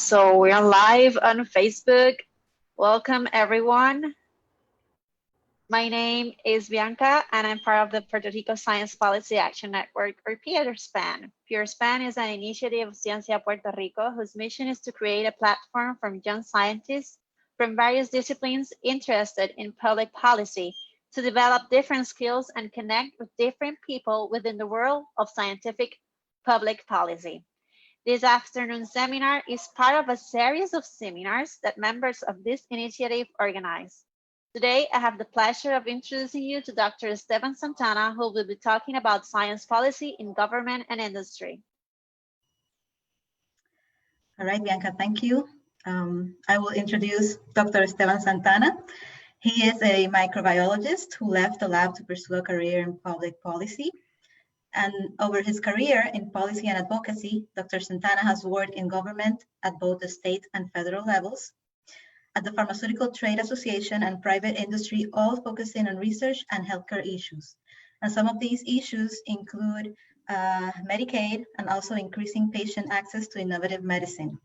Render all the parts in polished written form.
So we're live on Facebook. Welcome everyone. My name is Bianca and I'm part of the Puerto Rico Science Policy Action Network, or PRSPAN. PRSPAN is an initiative of Ciencia, Puerto Rico, whose mission is to create a platform from young scientists from various disciplines interested in public policy to develop different skills and connect with different people within the world of scientific public policy. This afternoon seminar is part of a series of seminars that members of this initiative organize. Today, I have the pleasure of introducing you to Dr. Estevan Santana, who will be talking about science policy in government and industry. All right, Bianca, thank you. I will introduce Dr. Estevan Santana. He is a microbiologist who left the lab to pursue a career in public policy. And over his career in policy and advocacy, Dr. Santana has worked in government at both the state and federal levels, at the Pharmaceutical Trade Association and private industry, all focusing on research and healthcare issues. And some of these issues include Medicaid and also increasing patient access to innovative medicine.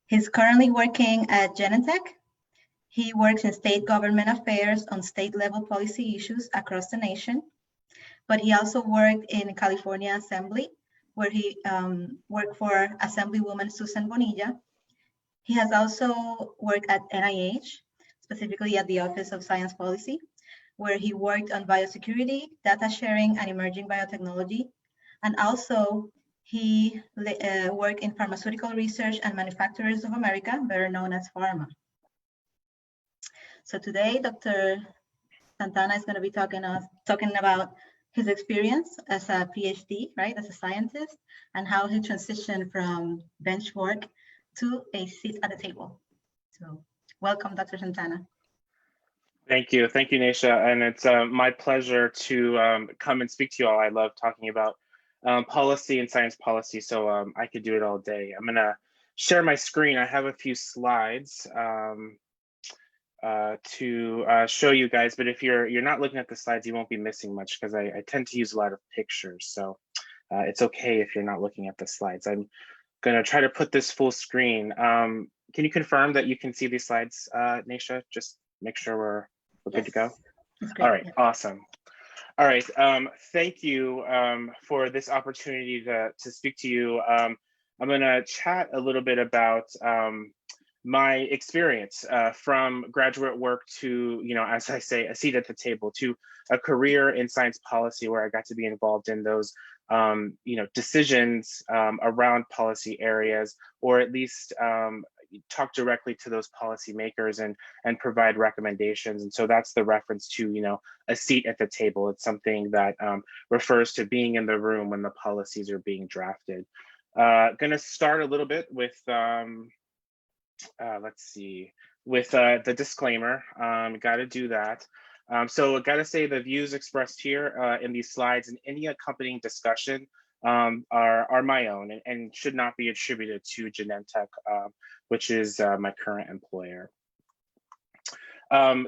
He's currently working at Genentech. He works in state government affairs on state-level policy issues across the nation. But he also worked in California Assembly, where he worked for Assemblywoman Susan Bonilla. He has also worked at NIH, specifically at the Office of Science Policy, where he worked on biosecurity, data sharing, and emerging biotechnology. And also, he worked in Pharmaceutical Research and Manufacturers of America, better known as PhRMA. So today, Dr. Santana is going to be talking about his experience as a PhD, right, as a scientist, and how he transitioned from bench work to a seat at the table. So welcome, Dr. Santana. Thank you, Naisha, and it's my pleasure to come and speak to you all. I love talking about policy and science policy, so I could do it all day. I'm gonna share my screen. I have a few slides to show you guys, but if you're not looking at the slides, you won't be missing much because I tend to use a lot of pictures, so it's okay if you're not looking at the slides. I'm gonna try to put this full screen. Can you confirm that you can see these slides, Naisha? Just make sure we're good to go. All right, awesome. All right, thank you for this opportunity to speak to you. I'm gonna chat a little bit about my experience from graduate work to, as I say, a seat at the table, to a career in science policy where I got to be involved in those, decisions around policy areas, or at least talk directly to those policymakers and provide recommendations. And so that's the reference to, a seat at the table. It's something that refers to being in the room when the policies are being drafted. Gonna start a little bit with, let's see, with the disclaimer. Got to do that. So I got to say the views expressed here in these slides and any accompanying discussion are my own and should not be attributed to Genentech, which is my current employer.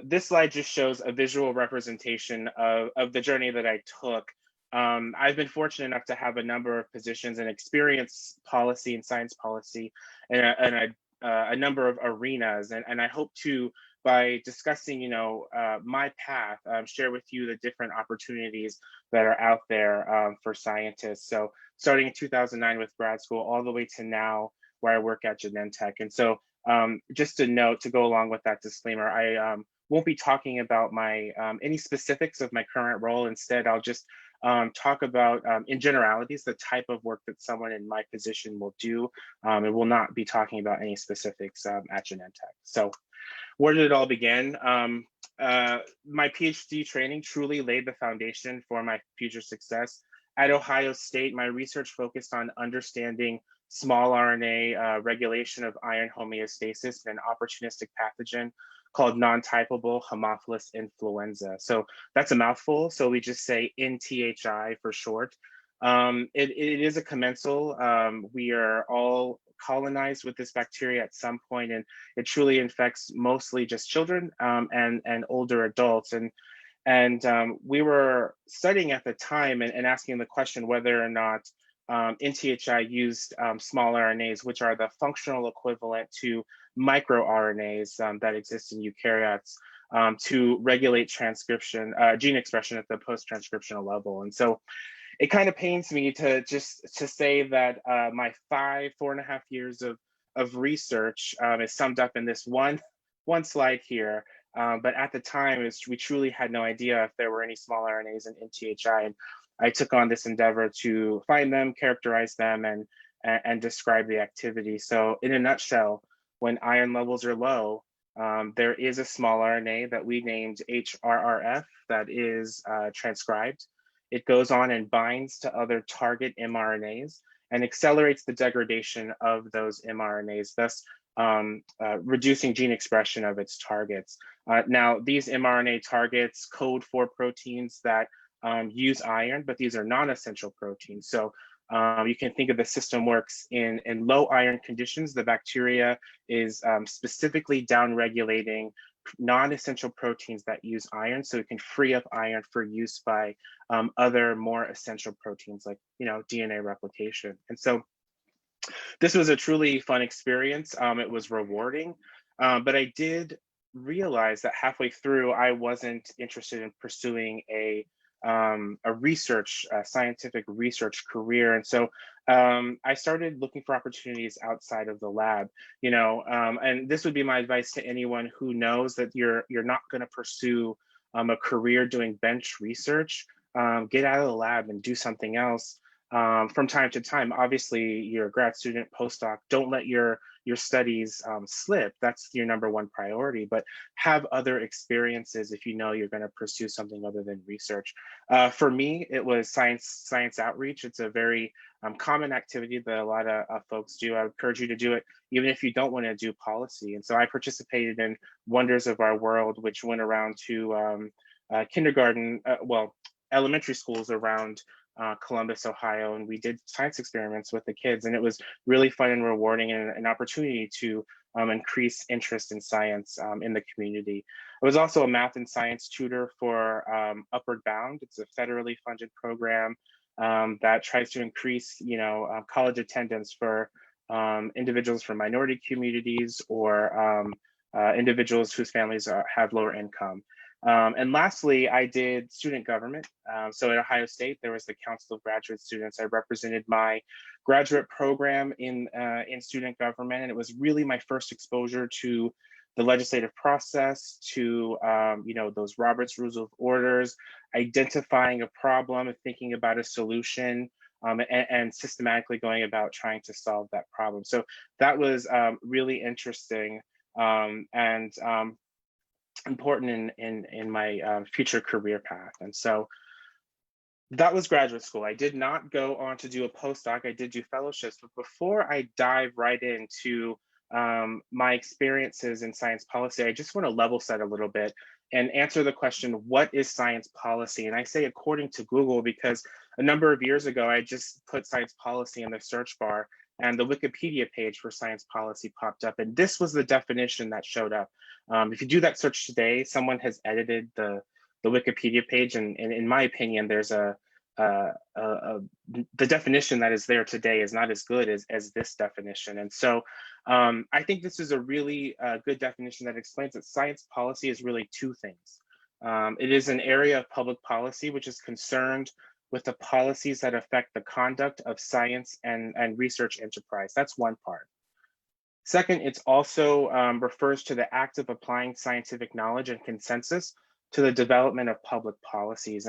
This slide just shows a visual representation of the journey that I took. I've been fortunate enough to have a number of positions and experience policy and science policy and a number of arenas, and I hope to, by discussing, my path, share with you the different opportunities that are out there for scientists. So starting in 2009 with grad school, all the way to now where I work at Genentech. And so just a note to go along with that disclaimer, I won't be talking about my any specifics of my current role. Instead, I'll just talk about, in generalities, the type of work that someone in my position will do, and will not be talking about any specifics at Genentech. So where did it all begin? My PhD training truly laid the foundation for my future success. At Ohio State, my research focused on understanding small RNA regulation of iron homeostasis in an opportunistic pathogen called non-typable Haemophilus influenza. So that's a mouthful, so we just say NTHI for short. It is a commensal. We are all colonized with this bacteria at some point, and it truly infects mostly just children and older adults. And we were studying at the time and asking the question whether or not NTHI used small RNAs, which are the functional equivalent to microRNAs that exist in eukaryotes, to regulate transcription, gene expression at the post-transcriptional level. And so it kind of pains me to say that my 4.5 years of research is summed up in this one slide here. But at the time, we truly had no idea if there were any small RNAs in NTHI. And I took on this endeavor to find them, characterize them, and describe the activity. So in a nutshell, when iron levels are low, there is a small RNA that we named HRRF that is transcribed. It goes on and binds to other target mRNAs and accelerates the degradation of those mRNAs, thus reducing gene expression of its targets. Now, these mRNA targets code for proteins that use iron, but these are non-essential proteins. So you can think of the system works in low iron conditions. The bacteria is specifically downregulating non-essential proteins that use iron, so it can free up iron for use by other more essential proteins like DNA replication. And so this was a truly fun experience. It was rewarding, but I did realize that halfway through I wasn't interested in pursuing a scientific research career. And so I started looking for opportunities outside of the lab, and this would be my advice to anyone who knows that you're not going to pursue a career doing bench research. Get out of the lab and do something else. From time to time. Obviously, you're a grad student, postdoc, don't let your studies slip. That's your number one priority, but have other experiences if you know you're going to pursue something other than research. For me, it was science outreach. It's a very common activity that a lot of folks do. I would encourage you to do it even if you don't want to do policy. And so I participated in Wonders of Our World, which went around to kindergarten, elementary schools around Columbus, Ohio, and we did science experiments with the kids, and it was really fun and rewarding, and an opportunity to increase interest in science in the community. I was also a math and science tutor for Upward Bound. It's a federally funded program that tries to increase, college attendance for individuals from minority communities or individuals whose families have lower income. And lastly, I did student government. So at Ohio State, there was the Council of Graduate Students. I represented my graduate program in student government, and it was really my first exposure to the legislative process, to those Robert's Rules of Orders, identifying a problem and thinking about a solution, and systematically going about trying to solve that problem. So that was really interesting and important in my future career path. And so that was graduate school. I did not go on to do a postdoc. I did do fellowships, but before I dive right into my experiences in science policy, I just want to level set a little bit and answer the question, what is science policy? And I say according to Google, because a number of years ago, I just put science policy in the search bar, and the Wikipedia page for science policy popped up, and this was the definition that showed up. If you do that search today, someone has edited the Wikipedia page, and in my opinion, there's the definition that is there today is not as good as this definition. And so I think this is a really good definition that explains that science policy is really two things. It is an area of public policy which is concerned with the policies that affect the conduct of science and research enterprise. That's one part. Second, it also refers to the act of applying scientific knowledge and consensus to the development of public policies.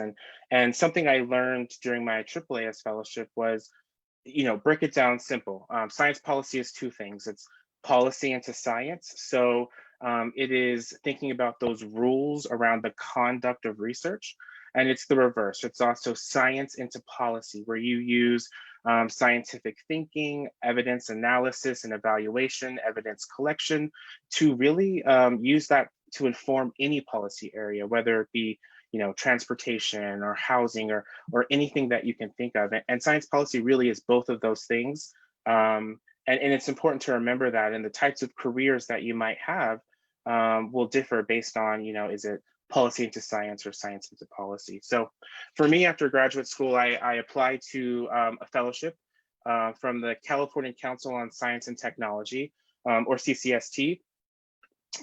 And something I learned during my AAAS fellowship was, break it down simple. Science policy is two things. It's policy into science. So it is thinking about those rules around the conduct of research. And it's the reverse. It's also science into policy, where you use scientific thinking, evidence analysis and evaluation, evidence collection to really use that to inform any policy area, whether it be transportation or housing or anything that you can think of. And science policy really is both of those things. And it's important to remember that, and the types of careers that you might have will differ based on, is it policy into science or science into policy. So for me, after graduate school, I applied to a fellowship from the California Council on Science and Technology, or CCST.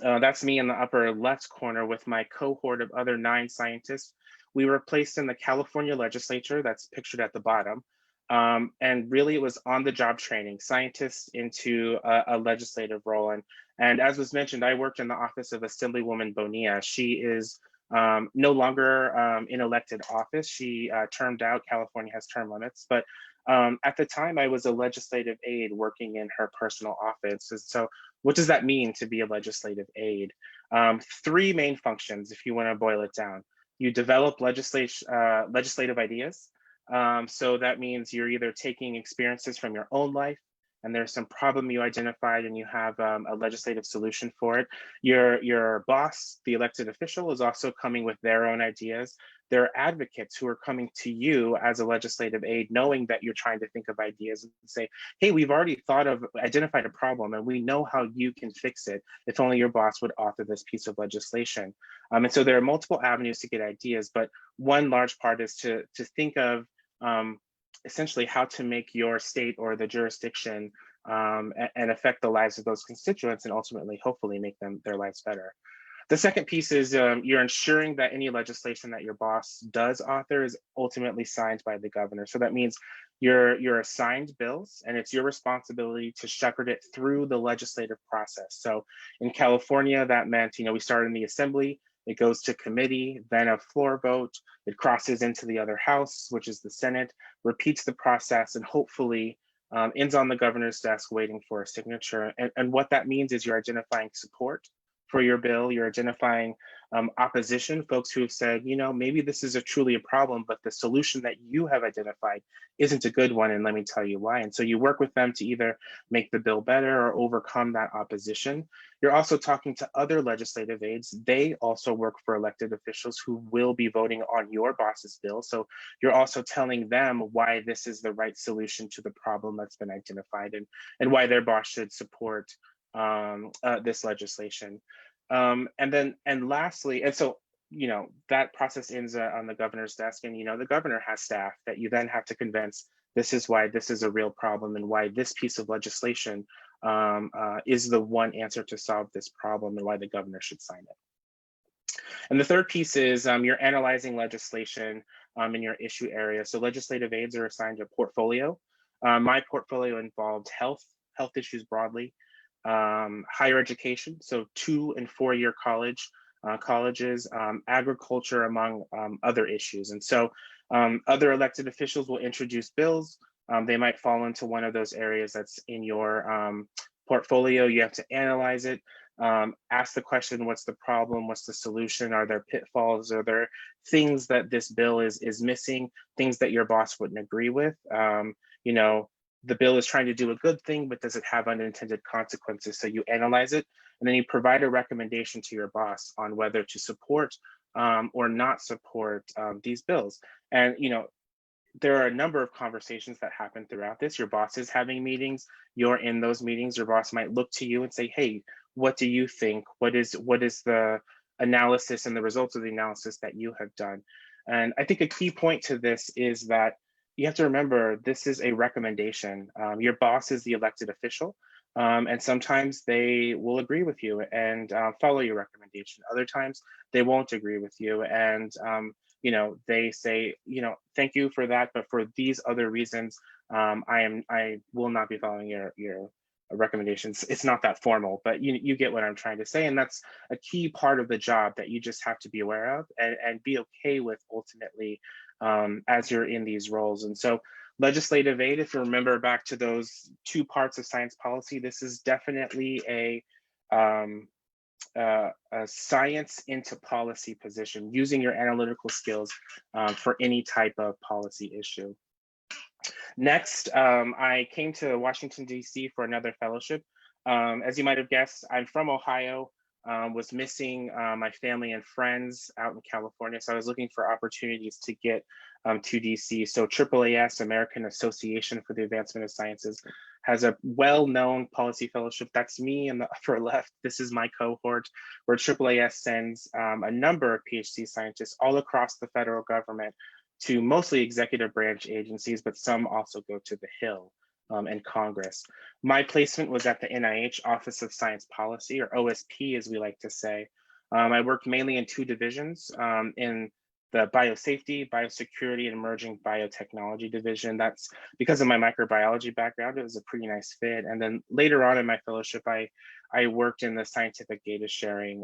That's me in the upper left corner with my cohort of other 9 scientists. We were placed in the California legislature, that's pictured at the bottom. And really it was on the job training, scientists into a legislative role. And as was mentioned, I worked in the office of Assemblywoman Bonilla. She is no longer in elected office. She termed out, California has term limits, but at the time I was a legislative aide working in her personal office. And so what does that mean to be a legislative aide? 3 main functions, if you want to boil it down. You develop legislative ideas. So that means you're either taking experiences from your own life, and there's some problem you identified and you have a legislative solution for it. Your boss, the elected official, is also coming with their own ideas. There are advocates who are coming to you as a legislative aide, knowing that you're trying to think of ideas and say, hey, we've already identified a problem and we know how you can fix it. If only your boss would author this piece of legislation. And so there are multiple avenues to get ideas, but one large part is to think of essentially how to make your state or the jurisdiction and affect the lives of those constituents and ultimately, hopefully, make their lives better. The second piece is you're ensuring that any legislation that your boss does author is ultimately signed by the governor. So that means you're assigned bills and it's your responsibility to shepherd it through the legislative process. So in California, that meant, we started in the assembly, it goes to committee, then a floor vote, it crosses into the other house, which is the Senate, repeats the process, and hopefully ends on the governor's desk waiting for a signature. And what that means is you're identifying support for your bill, you're identifying opposition, folks who have said, maybe this is truly a problem, but the solution that you have identified isn't a good one, and let me tell you why. And so you work with them to either make the bill better or overcome that opposition. You're also talking to other legislative aides. They also work for elected officials who will be voting on your boss's bill. So you're also telling them why this is the right solution to the problem that's been identified and why their boss should support this legislation. And lastly, and so, that process ends on the governor's desk, and, the governor has staff that you then have to convince this is why this is a real problem and why this piece of legislation is the one answer to solve this problem and why the governor should sign it. And the third piece is you're analyzing legislation in your issue area. So legislative aides are assigned a portfolio. My portfolio involved health issues broadly, higher education, so 2- and 4-year colleges, agriculture, among other issues. And so other elected officials will introduce bills. They might fall into one of those areas that's in your portfolio. You have to analyze it, ask the question, what's the problem? What's the solution? Are there pitfalls? Are there things that this bill is missing, things that your boss wouldn't agree with? The bill is trying to do a good thing, but does it have unintended consequences? So you analyze it, and then you provide a recommendation to your boss on whether to support or not support these bills. And, there are a number of conversations that happen throughout this. Your boss is having meetings, you're in those meetings, your boss might look to you and say, hey, what do you think? What is the analysis and the results of the analysis that you have done? And I think a key point to this is that you have to remember this is a recommendation. Your boss is the elected official, and sometimes they will agree with you and follow your recommendation. Other times they won't agree with you, and they say, thank you for that, but for these other reasons, I will not be following your recommendations. It's not that formal, but you get what I'm trying to say, and that's a key part of the job that you just have to be aware of and be okay with ultimately as you're in these roles. And so legislative aid, if you remember back to those 2 parts of science policy, this is definitely a science into policy position, using your analytical skills for any type of policy issue. Next, I came to Washington, D.C. for another fellowship. As you might have guessed, I'm from Ohio, was missing my family and friends out in California. So I was looking for opportunities to get to DC. So AAAS, American Association for the Advancement of Sciences, has a well-known policy fellowship. That's me in the upper left. This is my cohort, where AAAS sends a number of PhD scientists all across the federal government to mostly executive branch agencies, but some also go to the Hill. and Congress. My placement was at the NIH Office of Science Policy, or OSP as we like to say. I worked mainly in two divisions, in the biosafety, biosecurity, and emerging biotechnology division. That's because of my microbiology background, it was a pretty nice fit. And then later on in my fellowship, I worked in the scientific data sharing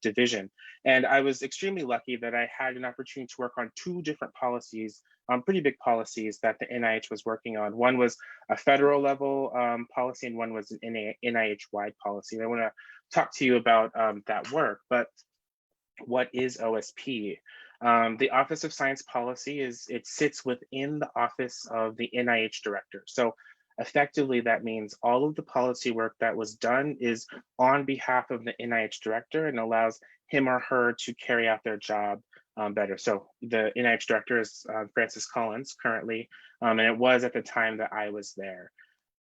division. And I was extremely lucky that I had an opportunity to work on two different policies, pretty big policies that the NIH was working on. One was a federal level policy, and one was an NIH-wide policy. And I want to talk to you about that work. But what is OSP? The Office of Science Policy it sits within the office of the NIH director. So effectively, that means all of the policy work that was done is on behalf of the NIH director and allows him or her to carry out their job better. So the NIH director is Francis Collins currently, and it was at the time that I was there.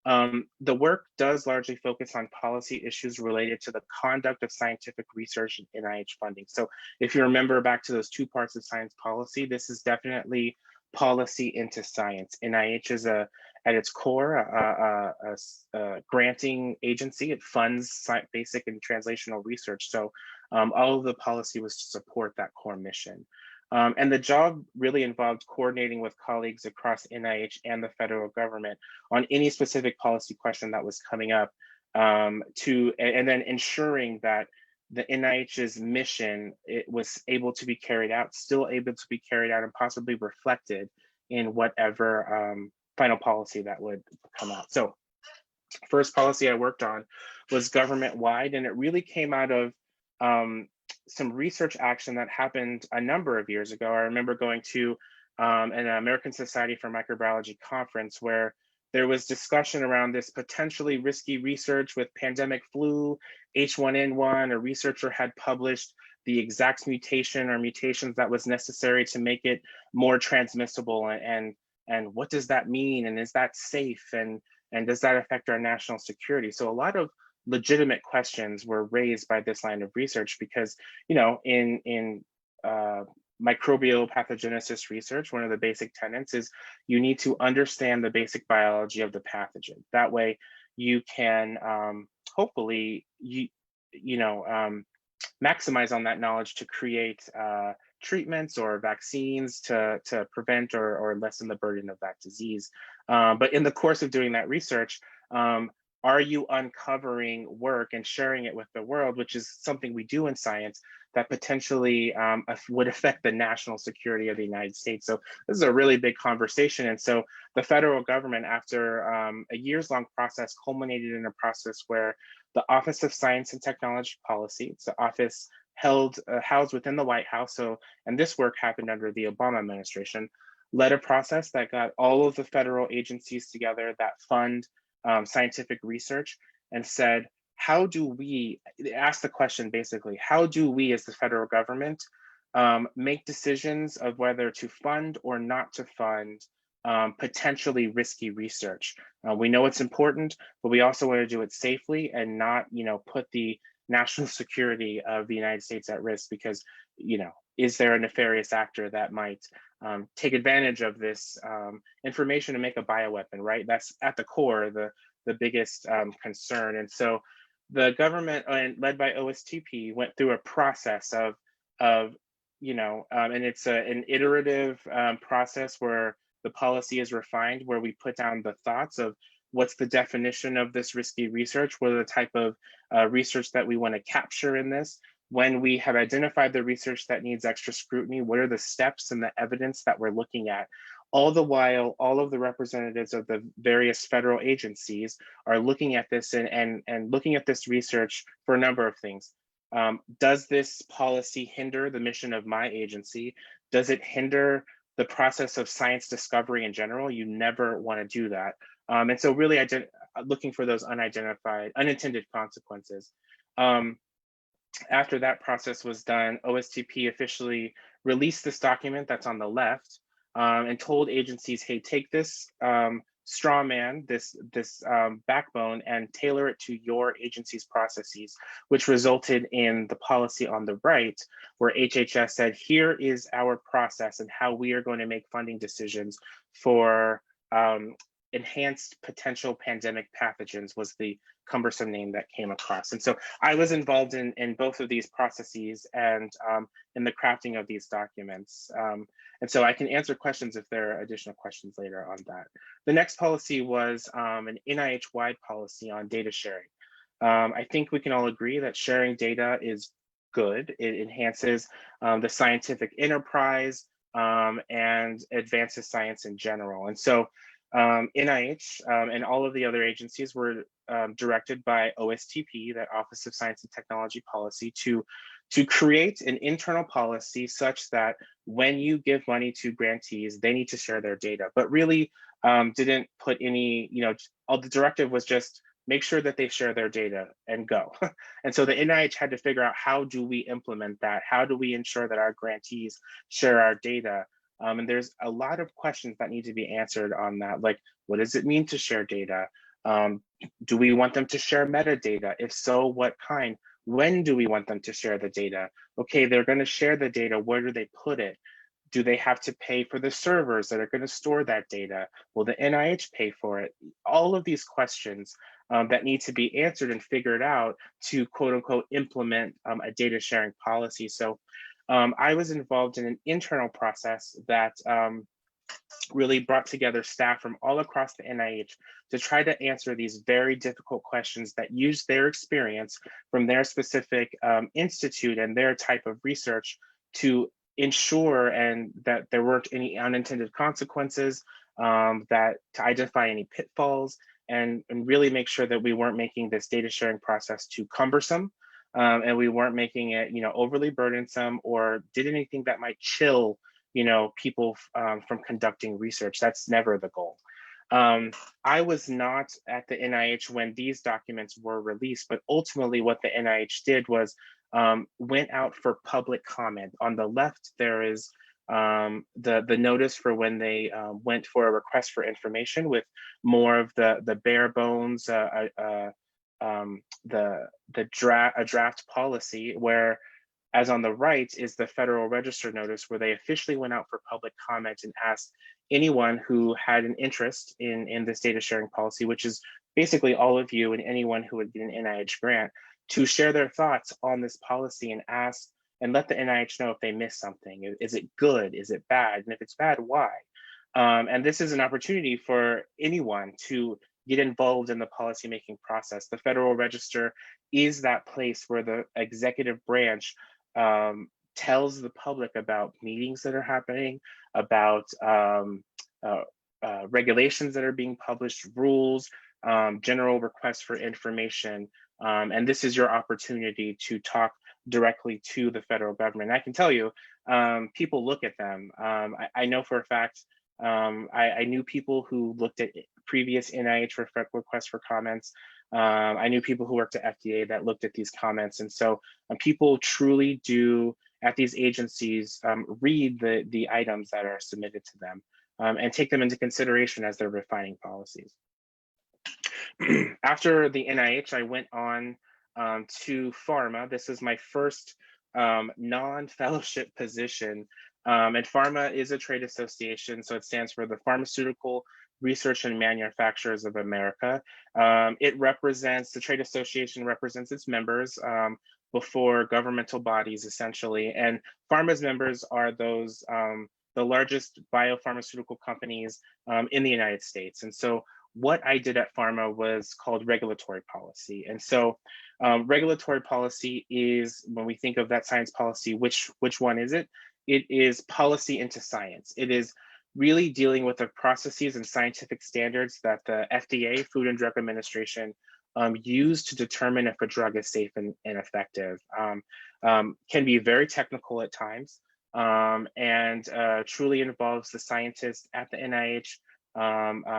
The work does largely focus on policy issues related to the conduct of scientific research and NIH funding. So if you remember back to those two parts of science policy, this is definitely policy into science. NIH is at its core, a granting agency. It funds basic and translational research. So all of the policy was to support that core mission. And the job really involved coordinating with colleagues across NIH and the federal government on any specific policy question that was coming up, and then ensuring that the NIH's mission, it was able to be carried out, still able to be carried out, and possibly reflected in whatever final policy that would come out. So first policy I worked on was government-wide, and it really came out of some research action that happened a number of years ago. I remember going to an American Society for Microbiology conference where there was discussion around this potentially risky research with pandemic flu, H1N1. A researcher had published the exact mutation or mutations that was necessary to make it more transmissible. And what does that mean? And is that safe? And does that affect our national security? So a lot of legitimate questions were raised by this line of research because, you know, in microbial pathogenesis research, one of the basic tenets is you need to understand the basic biology of the pathogen. That way you can hopefully, maximize on that knowledge to create treatments or vaccines to prevent or lessen the burden of that disease. But in the course of doing that research, are you uncovering work and sharing it with the world, which is something we do in science that potentially would affect the national security of the United States? So this is a really big conversation. And so the federal government, after a years-long process, culminated in a process where the Office of Science and Technology Policy, it's the office housed within the White House, and this work happened under the Obama administration, led a process that got all of the federal agencies together that fund scientific research and said, how do we, ask the question basically, how do we as the federal government make decisions of whether to fund or not to fund potentially risky research? We know it's important, but we also want to do it safely and not, put the national security of the United States at risk because, is there a nefarious actor that might take advantage of this information to make a bioweapon, right? That's at the core, the biggest concern. And so the government, led by OSTP, went through a process of and it's an iterative process where the policy is refined, where we put down the thoughts of what's the definition of this risky research, what are the type of research that we want to capture in this. When we have identified the research that needs extra scrutiny, what are the steps and the evidence that we're looking at? All the while, all of the representatives of the various federal agencies are looking at this and looking at this research for a number of things. Does this policy hinder the mission of my agency? Does it hinder the process of science discovery in general? You never want to do that. And so really looking for those unintended consequences. After that process was done, OSTP officially released this document that's on the left and told agencies, hey, take this straw man, this backbone, and tailor it to your agency's processes, which resulted in the policy on the right, where HHS said, here is our process and how we are going to make funding decisions for enhanced potential pandemic pathogens was the cumbersome name that came across. And so I was involved in both of these processes and in the crafting of these documents. And so I can answer questions if there are additional questions later on that. The next policy was an NIH-wide policy on data sharing. I think we can all agree that sharing data is good. It enhances the scientific enterprise and advances science in general. And so NIH and all of the other agencies were directed by OSTP, that Office of Science and Technology Policy, to create an internal policy such that when you give money to grantees, they need to share their data, but really didn't put any, all the directive was just make sure that they share their data and go. And so the NIH had to figure out, how do we implement that? How do we ensure that our grantees share our data? And there's a lot of questions that need to be answered on that. Like, what does it mean to share data? Do we want them to share metadata? If so, what kind? When do we want them to share the data? Okay, they're going to share the data. Where do they put it? Do they have to pay for the servers that are going to store that data? Will the NIH pay for it? All of these questions that need to be answered and figured out to quote unquote implement a data sharing policy. So I was involved in an internal process that really brought together staff from all across the NIH to try to answer these very difficult questions that use their experience from their specific institute and their type of research to ensure and that there weren't any unintended consequences, that to identify any pitfalls, and really make sure that we weren't making this data sharing process too cumbersome, and we weren't making it overly burdensome or did anything that might chill people from conducting research. That's never the goal. I was not at the NIH when these documents were released, but ultimately what the NIH did was went out for public comment. On the left, there is the notice for when they went for a request for information with more of the bare bones, a draft policy, where as on the right is the Federal Register notice where they officially went out for public comment and asked anyone who had an interest in this data sharing policy, which is basically all of you and anyone who would get an NIH grant, to share their thoughts on this policy and ask and let the NIH know if they missed something. Is it good? Is it bad? And if it's bad, why? And this is an opportunity for anyone to get involved in the policymaking process. The Federal Register is that place where the executive branch tells the public about meetings that are happening, about regulations that are being published, rules, general requests for information. And this is your opportunity to talk directly to the federal government. I can tell you, people look at them. I know for a fact, I knew people who looked at previous NIH requests for comments. I knew people who worked at FDA that looked at these comments. And so people truly do at these agencies read the items that are submitted to them and take them into consideration as they're refining policies. After the NIH, I went on to pharma. This is my first non-fellowship position. And pharma is a trade association, so it stands for the Pharmaceutical Research and Manufacturers of America. The trade association represents its members before governmental bodies, essentially. And pharma's members are those, the largest biopharmaceutical companies in the United States. And so what I did at pharma was called regulatory policy. And so regulatory policy is, when we think of that science policy, which one is it? It is policy into science. It is really dealing with the processes and scientific standards that the FDA, Food and Drug Administration, use to determine if a drug is safe and effective. Can be very technical at times, and truly involves the scientists at the NIH,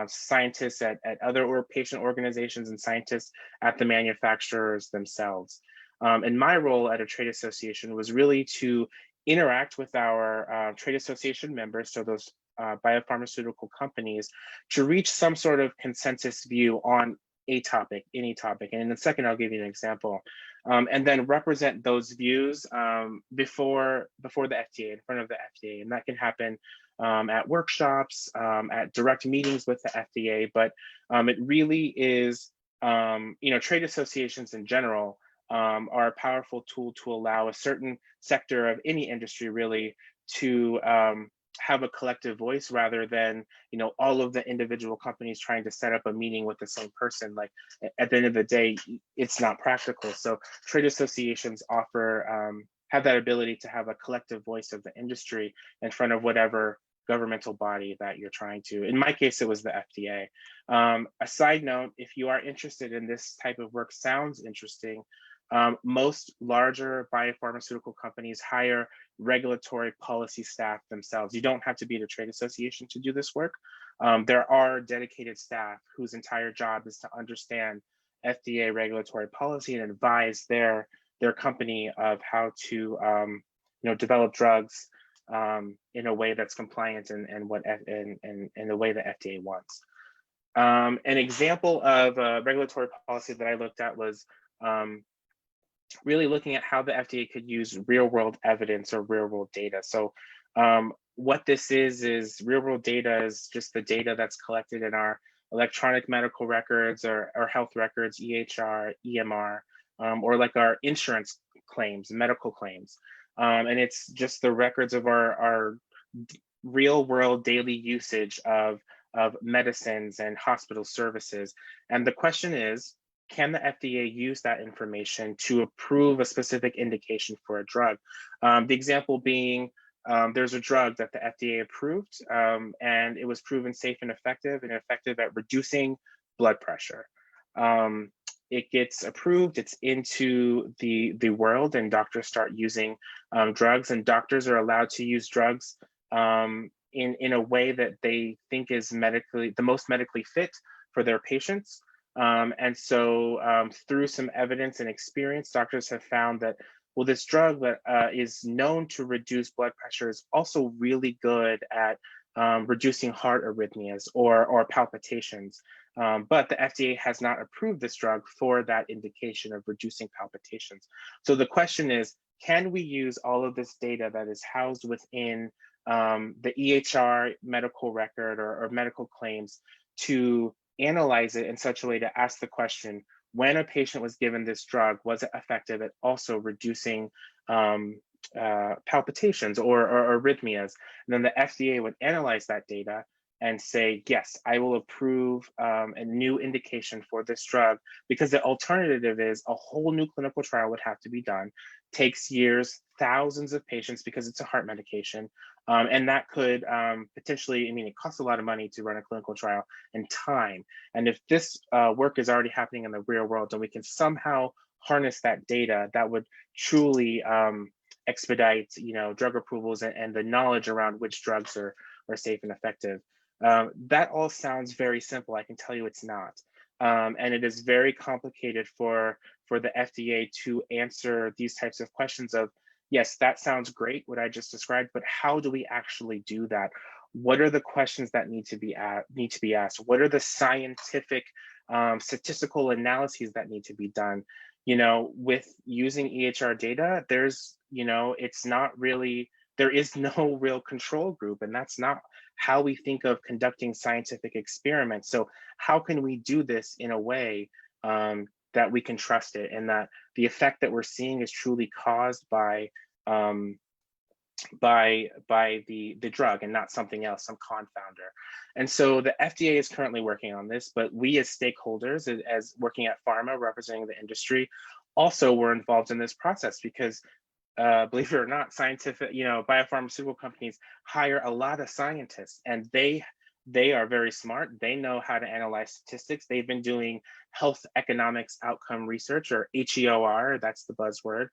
scientists at other patient organizations, and scientists at the manufacturers themselves. And my role at a trade association was really to interact with our trade association members, so those biopharmaceutical companies, to reach some sort of consensus view on a topic, any topic. And in a second, I'll give you an example. and then represent those views before the FDA, in front of the FDA. And that can happen at workshops, at direct meetings with the FDA, but it really is, trade associations in general are a powerful tool to allow a certain sector of any industry really to have a collective voice rather than all of the individual companies trying to set up a meeting with the same person. Like at the end of the day, it's not practical. So trade associations offer have that ability to have a collective voice of the industry in front of whatever governmental body that you're trying to. In my case, it was the FDA. A side note, if you are interested in this type of work, sounds interesting, most larger biopharmaceutical companies hire regulatory policy staff themselves. You don't have to be at a trade association to do this work. There are dedicated staff whose entire job is to understand FDA regulatory policy and advise their company of how to develop drugs in a way that's compliant and the way the FDA wants. An example of a regulatory policy that I looked at was really looking at how the FDA could use real-world evidence or real-world data. So what this is real-world data is just the data that's collected in our electronic medical records or health records, EHR, EMR, or like our insurance claims, medical claims. And it's just the records of our real-world daily usage of medicines and hospital services. And the question is, can the FDA use that information to approve a specific indication for a drug? The example being, there's a drug that the FDA approved, and it was proven safe and effective at reducing blood pressure. It gets approved, it's into the world, and doctors start using drugs, and doctors are allowed to use drugs in a way that they think is the most medically fit for their patients. And so through some evidence and experience, doctors have found that, well, this drug that is known to reduce blood pressure is also really good at reducing heart arrhythmias or palpitations. But the FDA has not approved this drug for that indication of reducing palpitations. So the question is, can we use all of this data that is housed within the EHR medical record or medical claims to analyze it in such a way to ask the question, when a patient was given this drug, was it effective at also reducing palpitations or arrhythmias? And then the FDA would analyze that data and say, yes, I will approve a new indication for this drug, because the alternative is a whole new clinical trial would have to be done, takes years, thousands of patients, because it's a heart medication. And that could potentially, it costs a lot of money to run a clinical trial and time. And if this work is already happening in the real world, and we can somehow harness that data, that would truly expedite, drug approvals and the knowledge around which drugs are safe and effective. That all sounds very simple. I can tell you it's not. And it is very complicated for the FDA to answer these types of questions of, yes, that sounds great, what I just described, but how do we actually do that? What are the questions that need to be asked? What are the scientific statistical analyses that need to be done? With using EHR data, there's, it's not really, there is no real control group, and that's not how we think of conducting scientific experiments. So how can we do this in a way that we can trust it, and that the effect that we're seeing is truly caused by the drug and not something else, some confounder? And so the FDA is currently working on this, but we as stakeholders, as working at pharma, representing the industry, also were involved in this process, because believe it or not, scientific, biopharmaceutical companies hire a lot of scientists, and they are very smart. They know how to analyze statistics. They've been doing health economics outcome research, or HEOR, that's the buzzword,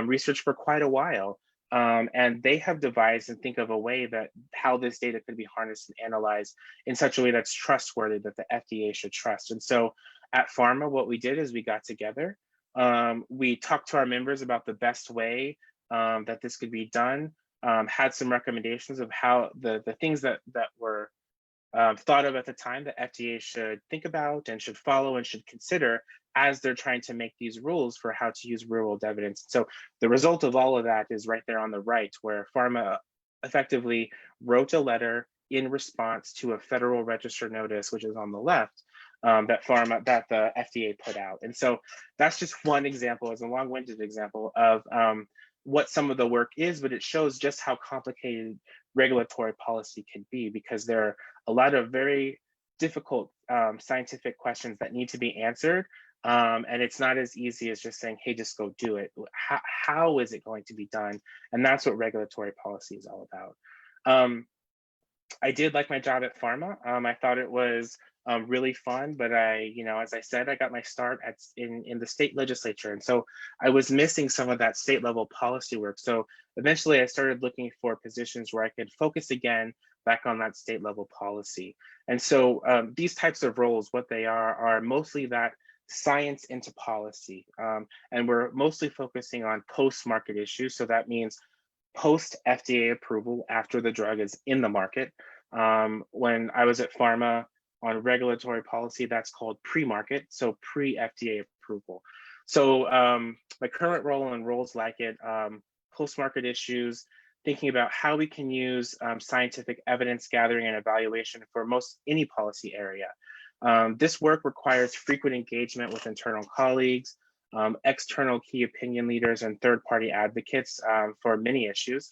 research for quite a while. And they have devised and think of a way that how this data could be harnessed and analyzed in such a way that's trustworthy, that the FDA should trust. And so at Pharma, what we did is we got together. We talked to our members about the best way that this could be done, had some recommendations of how the things that were thought of at the time that FDA should think about and should follow and should consider as they're trying to make these rules for how to use real world evidence. So the result of all of that is right there on the right, where pharma effectively wrote a letter in response to a Federal Register notice, which is on the left, that the FDA put out. And so that's just one example, as a long-winded example of what some of the work is, but it shows just how complicated regulatory policy can be, because there are a lot of very difficult scientific questions that need to be answered. And it's not as easy as just saying, hey, just go do it. How is it going to be done? And that's what regulatory policy is all about. I did like my job at pharma. I thought it was really fun, but as I said, I got my start in the state legislature. And so I was missing some of that state level policy work. So eventually I started looking for positions where I could focus again back on that state level policy. And so these types of roles, what they are mostly that science into policy. And we're mostly focusing on post-market issues. So that means post FDA approval, after the drug is in the market. When I was at pharma on regulatory policy, that's called pre-market, so pre-FDA approval. So my current role and roles like it, post-market issues, thinking about how we can use scientific evidence gathering and evaluation for most any policy area. This work requires frequent engagement with internal colleagues, external key opinion leaders, and third-party advocates for many issues.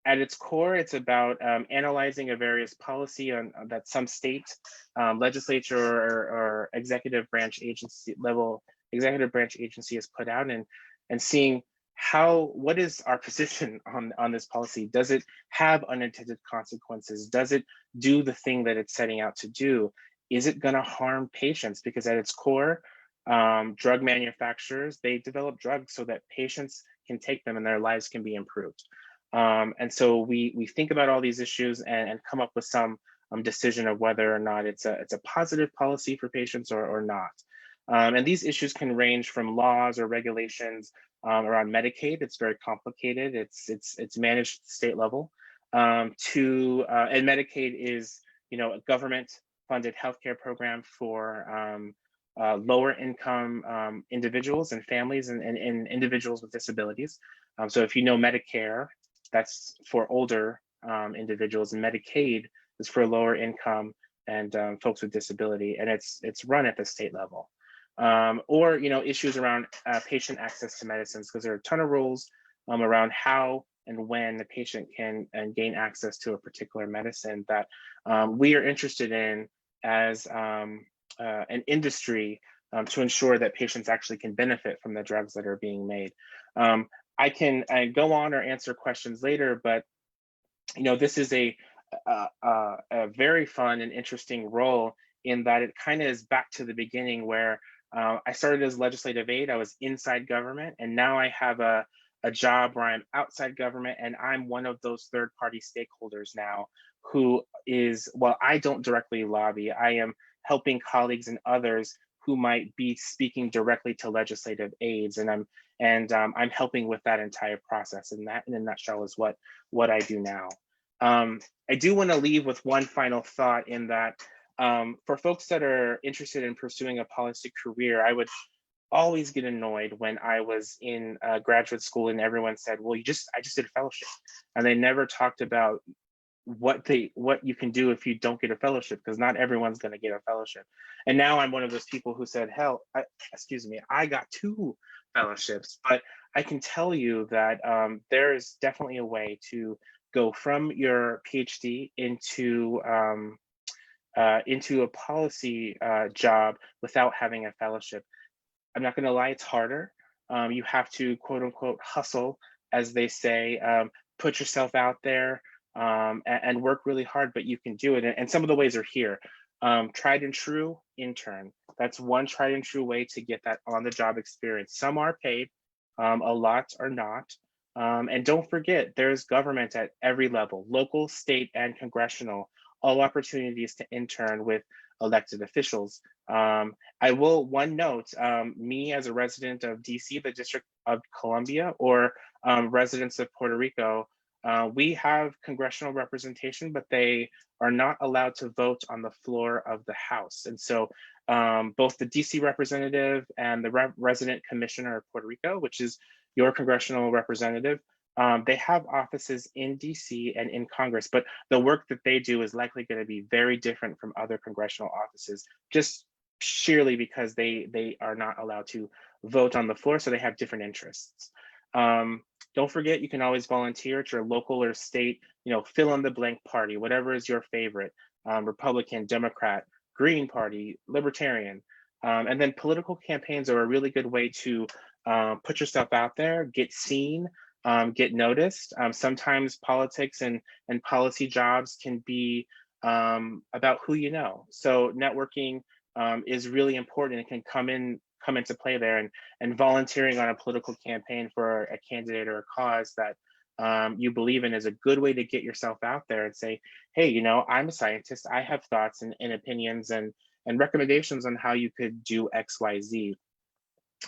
At its core, it's about analyzing a various policy that some state legislature or executive branch agency has put out, and seeing what is our position on this policy. Does it have unintended consequences? Does it do the thing that it's setting out to do? Is it going to harm patients? Because at its core, drug manufacturers, they develop drugs so that patients can take them and their lives can be improved. And so we think about all these issues and come up with some decision of whether or not it's a positive policy for patients or not. And these issues can range from laws or regulations around Medicaid. It's very complicated. It's managed at the state level. And Medicaid is, a government-funded healthcare program for lower income individuals and families and individuals with disabilities. So if you know Medicare, that's for older individuals, and Medicaid is for lower income and folks with disability, and it's run at the state level. Or issues around patient access to medicines, because there are a ton of rules around how and when the patient can gain access to a particular medicine that we are interested in as an industry to ensure that patients actually can benefit from the drugs that are being made. I can go on or answer questions later, but this is a very fun and interesting role, in that it kind of is back to the beginning, where I started as legislative aide. I was inside government, and now I have a job where I'm outside government, and I'm one of those third-party stakeholders now who is, well, I don't directly lobby. I am helping colleagues and others who might be speaking directly to legislative aides, and I'm helping with that entire process. And that, in a nutshell, is what I do now. I do want to leave with one final thought, in that for folks that are interested in pursuing a policy career, I would always get annoyed when I was in graduate school and everyone said, well, I just did a fellowship, and they never talked about what you can do if you don't get a fellowship, because not everyone's going to get a fellowship. And now I'm one of those people who said, I got 2 fellowships, but I can tell you that there is definitely a way to go from your PhD into a policy job without having a fellowship. I'm not going to lie, it's harder. You have to, quote unquote, hustle, as they say, put yourself out there and work really hard, but you can do it. And some of the ways are here. Tried and true intern. That's one tried and true way to get that on the job experience. Some are paid, a lot are not. And don't forget, there's government at every level, local, state, and congressional, all opportunities to intern with elected officials. One note, me as a resident of DC, the District of Columbia, or residents of Puerto Rico, we have congressional representation, but they are not allowed to vote on the floor of the House. And so both the DC representative and the resident commissioner of Puerto Rico, which is your congressional representative. They have offices in DC and in Congress, but the work that they do is likely going to be very different from other congressional offices, just sheerly because they are not allowed to vote on the floor, so they have different interests. Don't forget, you can always volunteer at your local or state, fill in the blank party, whatever is your favorite, Republican, Democrat, Green Party, Libertarian. And then political campaigns are a really good way to put yourself out there, get seen, get noticed. Sometimes politics and policy jobs can be about who you know. So networking is really important and can come into play there, and volunteering on a political campaign for a candidate or a cause that you believe in is a good way to get yourself out there and say, hey, I'm a scientist, I have thoughts and opinions and recommendations on how you could do X, Y, Z.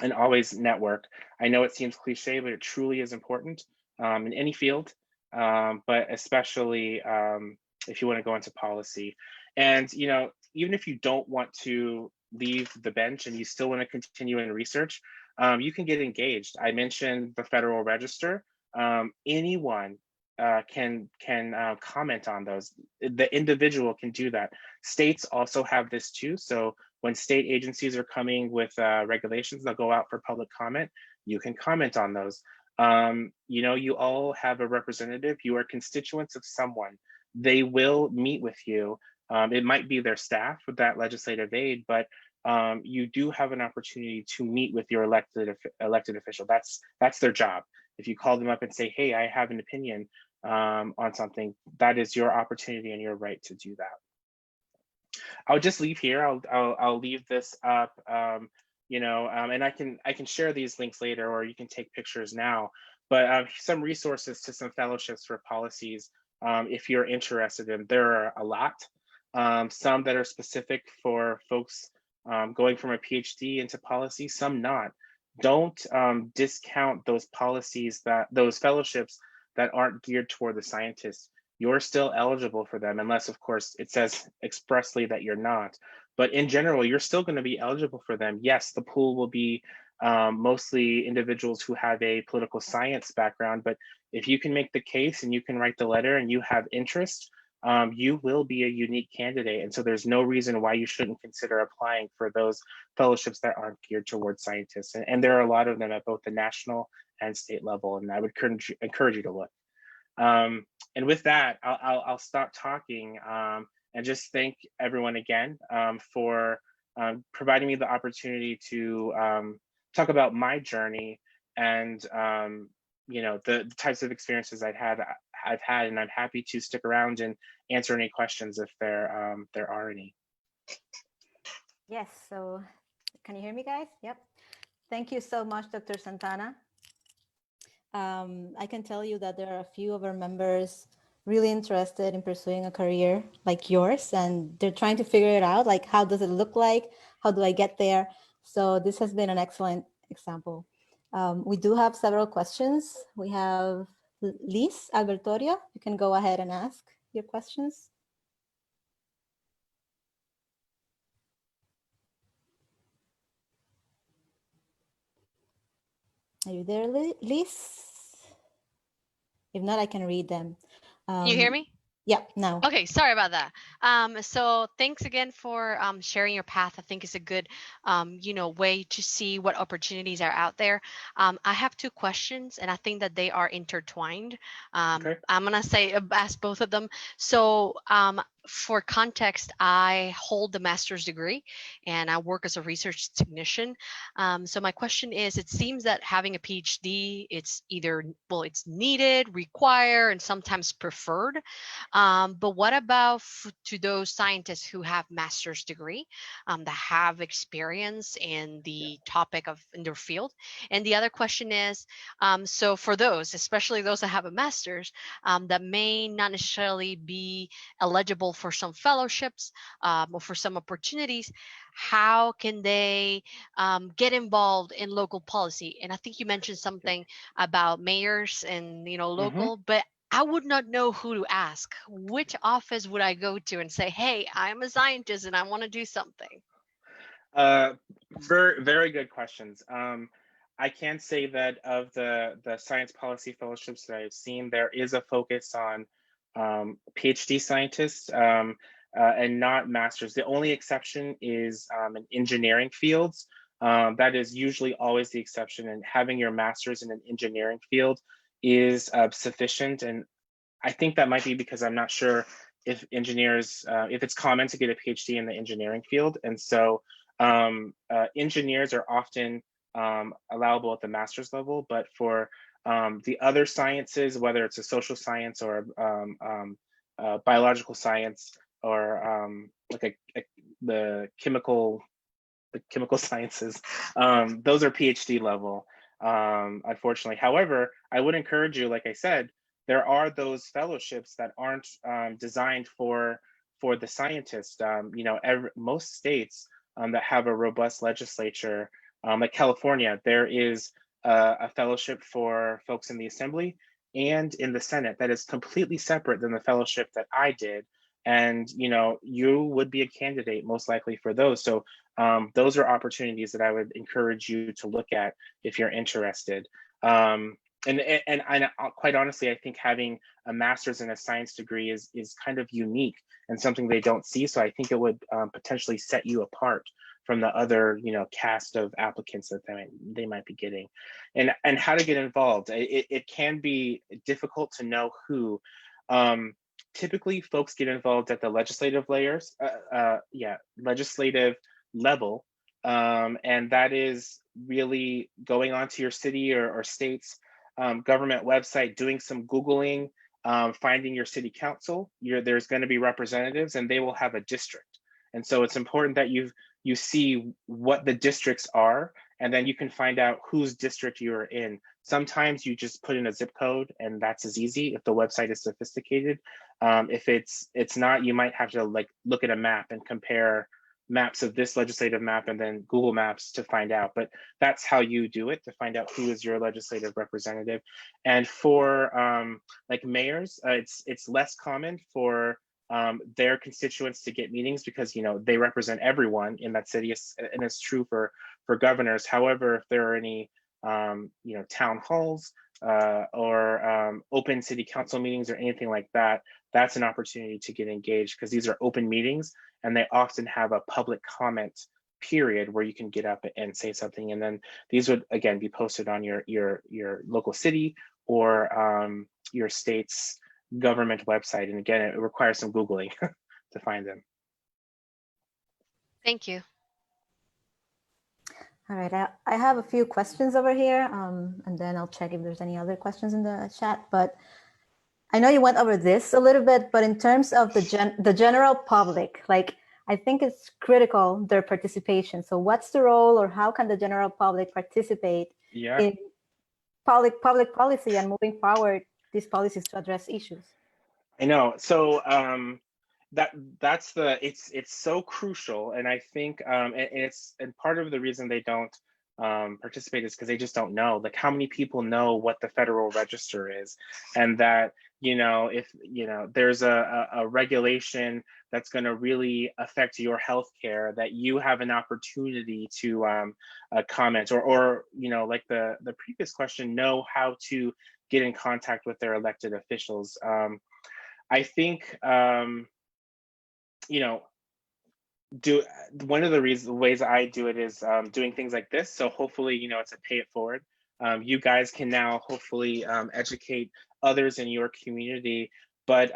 And always network. I know it seems cliche, but it truly is important in any field, but especially if you want to go into policy. And even if you don't want to leave the bench and you still want to continue in research, you can get engaged. I mentioned the Federal Register. Anyone can comment on those. The individual can do that. States also have this too. So when state agencies are coming with regulations, they'll go out for public comment. You can comment on those. You all have a representative. You are constituents of someone. They will meet with you. It might be their staff with that legislative aid, but you do have an opportunity to meet with your elected official. That's their job. If you call them up and say, hey, I have an opinion on something, that is your opportunity and your right to do that. I'll just leave here. I'll leave this up, and I can share these links later, or you can take pictures now. But some resources to some fellowships for policies, if you're interested in. There are a lot. Some that are specific for folks going from a PhD into policy, some not. Don't discount those those fellowships that aren't geared toward the scientists. You're still eligible for them, unless, of course, it says expressly that you're not. But in general, you're still going to be eligible for them. Yes, the pool will be mostly individuals who have a political science background, but if you can make the case and you can write the letter and you have interest, you will be a unique candidate. And so there's no reason why you shouldn't consider applying for those fellowships that aren't geared towards scientists. And there are a lot of them at both the national and state level, and I would encourage you to look. And with that, I'll stop talking and just thank everyone again for providing me the opportunity to talk about my journey and the types of experiences I've had, and I'm happy to stick around and answer any questions if there are any. Yes, so can you hear me, guys? Yep. Thank you so much, Dr. Santana. I can tell you that there are a few of our members really interested in pursuing a career like yours, and they're trying to figure it out, like, how does it look like? How do I get there? So this has been an excellent example. We do have several questions. We have Liz Albertorio. You can go ahead and ask your questions. Are you there, Liz? If not, I can read them. You hear me? Yeah, now. Okay, sorry about that. So thanks again for sharing your path. I think it's a good, way to see what opportunities are out there. I have two questions, and I think that they are intertwined. Okay. I'm gonna ask both of them. So for context, I hold the master's degree and I work as a research technician. So my question is, it seems that having a PhD, it's either, it's needed, required, and sometimes preferred. But what about to those scientists who have master's degree, that have experience in the topic in their field? And the other question is, so for those, especially those that have a master's, that may not necessarily be eligible for some fellowships or for some opportunities, how can they get involved in local policy? And I think you mentioned something about mayors and local, but I would not know who to ask. Which office would I go to and say, hey, I'm a scientist and I want to do something? Very good questions. I can say that of the science policy fellowships that I've seen, there is a focus on PhD scientists and not masters. The only exception is in engineering fields. That is usually always the exception, and having your master's in an engineering field is sufficient. And I think that might be because I'm not sure if engineers, if it's common to get a PhD in the engineering field. And so engineers are often allowable at the master's level, but for the other sciences, whether it's a social science or biological science or like the chemical sciences, those are PhD level, unfortunately. However, I would encourage you, like I said, there are those fellowships that aren't designed for the scientist. You know, most states that have a robust legislature, like California, there is a fellowship for folks in the Assembly and in the Senate that is completely separate than the fellowship that I did. And you know, you would be a candidate most likely for those. So those are opportunities that I would encourage you to look at if you're interested. And quite honestly, I think having a master's in a science degree is kind of unique and something they don't see. So I think it would potentially set you apart from the other, you know, cast of applicants that they might be getting. And how to get involved. It can be difficult to know who. Typically, folks get involved at the legislative layers, legislative level, and that is really going onto your city or state's government website, doing some Googling, finding your city council. There's going to be representatives, and they will have a district. And so it's important that you see what the districts are, and then you can find out whose district you are in. Sometimes you just put in a zip code, and that's as easy if the website is sophisticated. If it's not, you might have to like look at a map and compare maps of this legislative map and then Google Maps to find out. But that's how you do it, to find out who is your legislative representative. And for like mayors, it's less common for their constituents to get meetings because, you know, they represent everyone in that city, and it's true for governors. However, if there are any you know, town halls or open city council meetings or anything like that, that's an opportunity to get engaged, because these are open meetings and they often have a public comment period where you can get up and say something. And then these would again be posted on your local city or your state's government website. And again, it requires some Googling to find them. Thank you. All right, I have a few questions over here, and then I'll check if there's any other questions in the chat. But I know you went over this a little bit, but in terms of the general public, like, I think it's critical, their participation. So what's the role, or how can the general public participate in public policy and moving forward these policies to address issues? I know. So it's so crucial, and I think and part of the reason they don't participate is because they just don't know, like, how many people know what the Federal Register is, and that, you know, if, you know, there's a regulation that's going to really affect your health care, that you have an opportunity to comment, or you know, like the previous question, know how to get in contact with their elected officials. I think you know, one of the ways I do it is doing things like this. So hopefully, you know, it's a pay it forward. You guys can now hopefully educate others in your community. But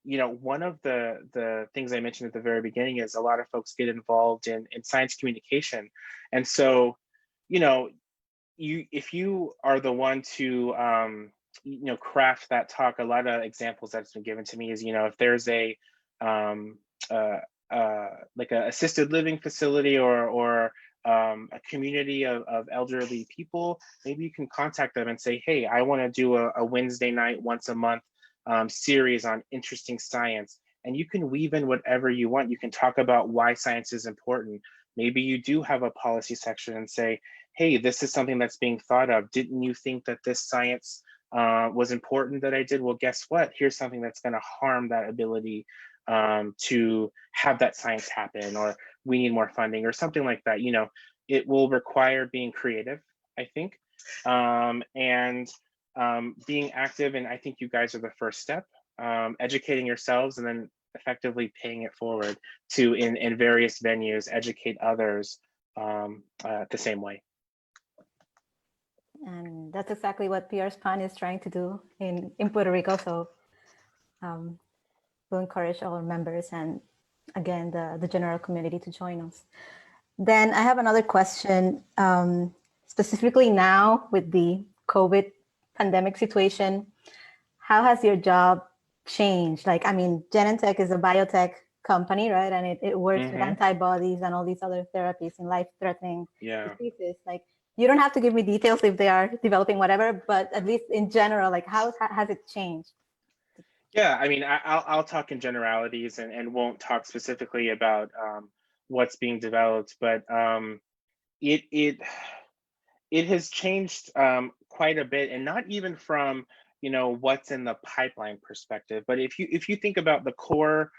you know, one of the things I mentioned at the very beginning is a lot of folks get involved in science communication. And so, you know, if you are the one to you know, craft that talk, a lot of examples that's been given to me is, you know, if there's a like a assisted living facility or a community of elderly people, maybe you can contact them and say, hey, I want to do a Wednesday night, once a month series on interesting science. And you can weave in whatever you want. You can talk about why science is important. Maybe you do have a policy section and say, hey, this is something that's being thought of. Didn't you think that this science was important that I did. Well, guess what? Here's something that's going to harm that ability to have that science happen, or we need more funding or something like that. You know, it will require being creative, I think, and being active. And I think you guys are the first step, educating yourselves and then effectively paying it forward to in various venues, educate others the same way. And that's exactly what PRSPAN is trying to do in Puerto Rico. So we'll encourage all our members and again, the general community to join us. Then I have another question, specifically now with the COVID pandemic situation. How has your job changed? Like, I mean, Genentech is a biotech company, right? And it works with antibodies and all these other therapies in life-threatening diseases. Like, you don't have to give me details if they are developing whatever, but at least in general, like, how has it changed? Yeah, I mean, I'll talk in generalities and won't talk specifically about what's being developed, but it has changed quite a bit, and not even from, you know, what's in the pipeline perspective, but if you think about the core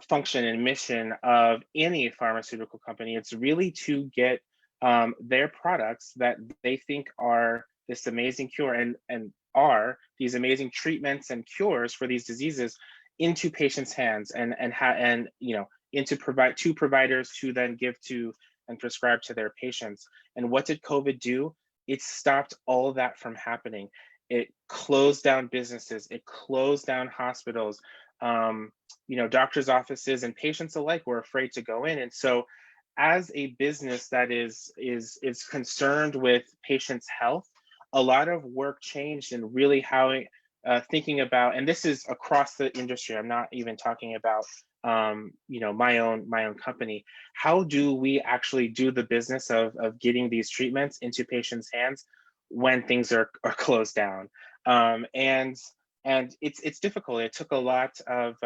function and mission of any pharmaceutical company, it's really to get their products that they think are this amazing cure and are these amazing treatments and cures for these diseases into patients' hands and you know, into providers who then give to and prescribe to their patients. And what did COVID do? It stopped all of that from happening. It closed down businesses. It closed down hospitals. You know, doctors' offices and patients alike were afraid to go in. And so, as a business that is concerned with patients' health, a lot of work changed in really how thinking about, and this is across the industry. I'm not even talking about you know, my own company. How do we actually do the business of getting these treatments into patients' hands when things are closed down? And it's difficult. It took a lot of